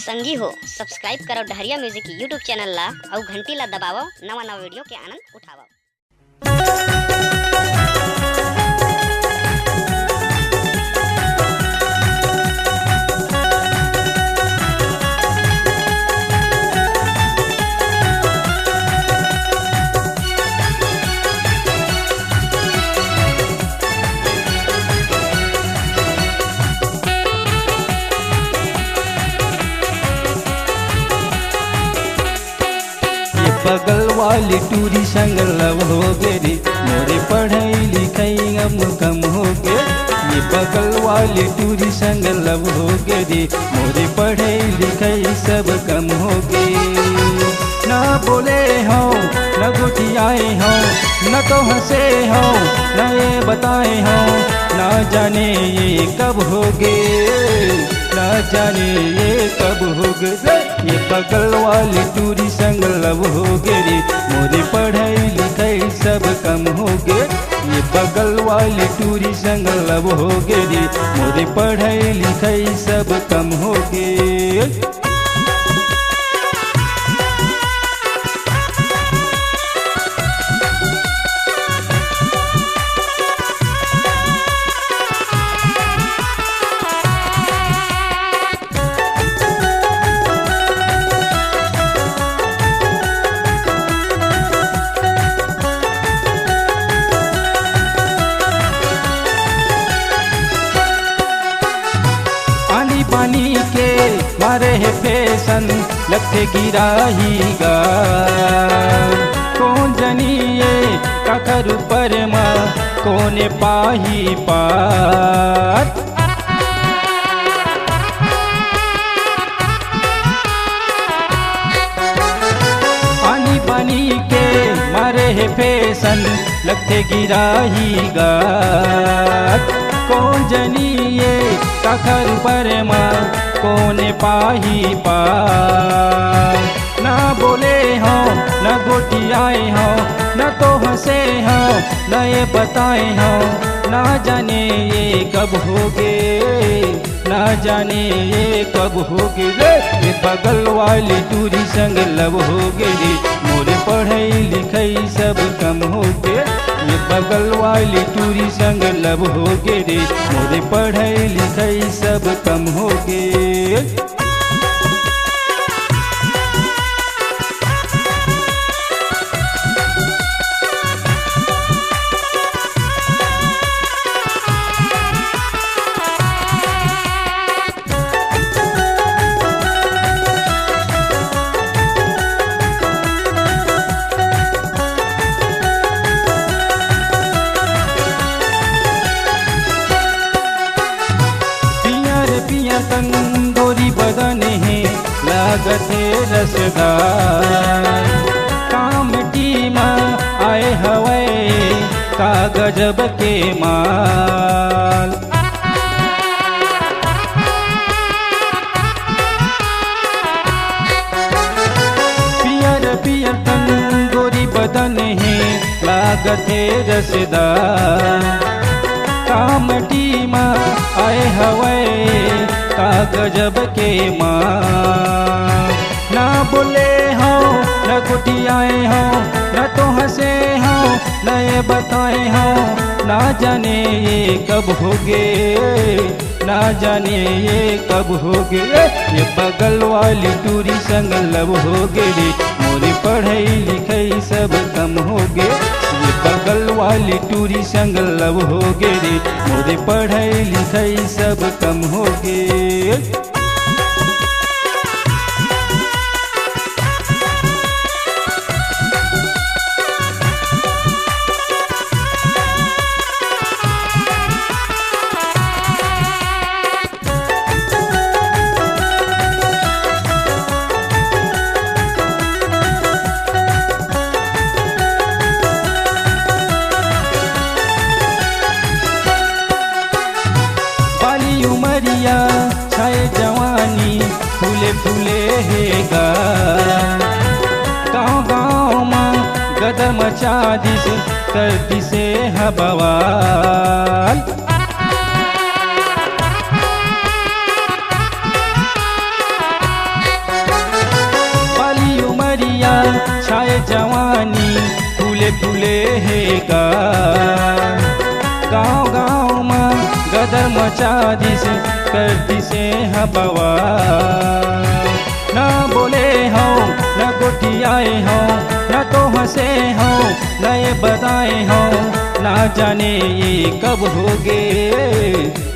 संगी हो सब्सक्राइब करो डहरिया म्यूजिक यूट्यूब चैनल ला और घंटी ला दबावो नवा नवा वीडियो के आनंद उठावो। बगल वाली टूरी संग लव हो गे, मोरे पढ़ाई लिखाई गम कम हो गे। ये बगल वाली टूरी संग लव हो गे, मोरे पढ़ाई लिखाई सब कम हो गे। ना बोले हो न गुटियाए हो, न तो हंसे हो न ये बताए हो, ना जाने ये कब हो गे, ना जाने ये कब हो गे। ये बगल वाली टूरी संग लव हो गे, मोरी पढ़ाई लिखाई सब कम हो गे। ये बगल वाली टूरी संग लव हो गे, मोरी पढ़ाई लिखाई सब कम हो गे। पानी के मारे है फैशन लगते गिराही गा, कौन जनिए काकर ऊपर माँ कोने पाही पार। पानी पानी के मारे है फैशन लगते गिराही गा, कौन जनिए काखर पर माँ कोने पाही पार। ना बोले हो न गोटियाए हो, न तो हंसे हो न ये बताए हो, ना जाने ये कब होगे, ना जाने ये कब होगे। ये बगल वाली टूरी संग लव हो गे, मोरे पढ़ाई लिखाई सब कम हो गे। ये बगल वाली टूरी संग लव हो गे, मोरे पढ़ाई लिखाई सब कम हो गे। तंदूरी बदन है लागत रसदार, काम टीमा आए हवे का गजब के माल। पियर पियर तंदूरी बदन है लागत रसदार, काम टीमा आए हवे का गजब के माँ। ना बोले हो न गुटियाए हो, न तो हंसे हो न ये बताए हो, ना जाने ये कब होगे, ना जाने ये कब होगे। ये बगल वाली टूरी संग लव हो गे, मोरी पढ़ाई लिखाई सब कम हो गे। ये बगल वाली टूरी संग लव हो गे, मोरी पढ़ाई लिखाई सब कम हो गे। उमरिया छाए जवानी फूले फूले हेगा, गाँव गाँव माँ गदर मचा दिस कर दिसे हवाल। रहेगा। गाँव गाँव में गदर मचा दिस कर दिसे हवा, न बोले हो न गोटियाए हो न तो हंसे हो न ये बताए हो, ना जाने ये कब होगे,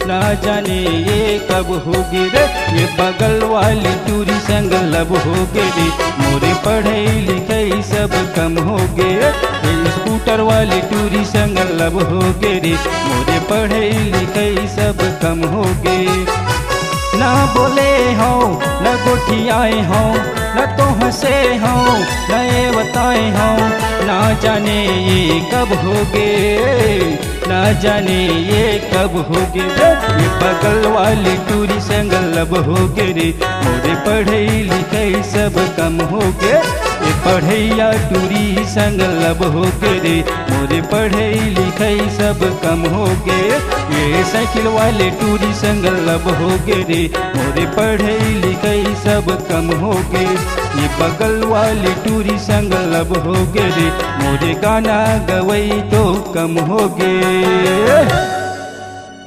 ना जाने ये कब होगे रे। ये बगल वाली टूरी संग लब होगे रे, मोरे पढ़े लिखे सब कम होगे। ये स्कूटर वाली टूरी संग लब होगे रे, मोरे पढ़े लिखे सब कम होगे। ना बोले हो न गोठियाए हो न तो हंसे हो न ये बताए हो, ना जाने ये कब होगे, ना जाने ये कब होगे। ये बगल वाली टूरी संग लब होगे रे, मोरे पढ़े लिखे सब कम होगे। ये पढ़ैया टूरी संग लब होगे रे, मोरे पढ़े लिखे सब कम होगे। ये साइकिल वाले टूरी संग लब होगे रे, मोरे पढ़े लिखे सब कम होगे। ये बगल वाली टूरी संग लब होगे रे, मोरे गाना गवई तो कम होगे।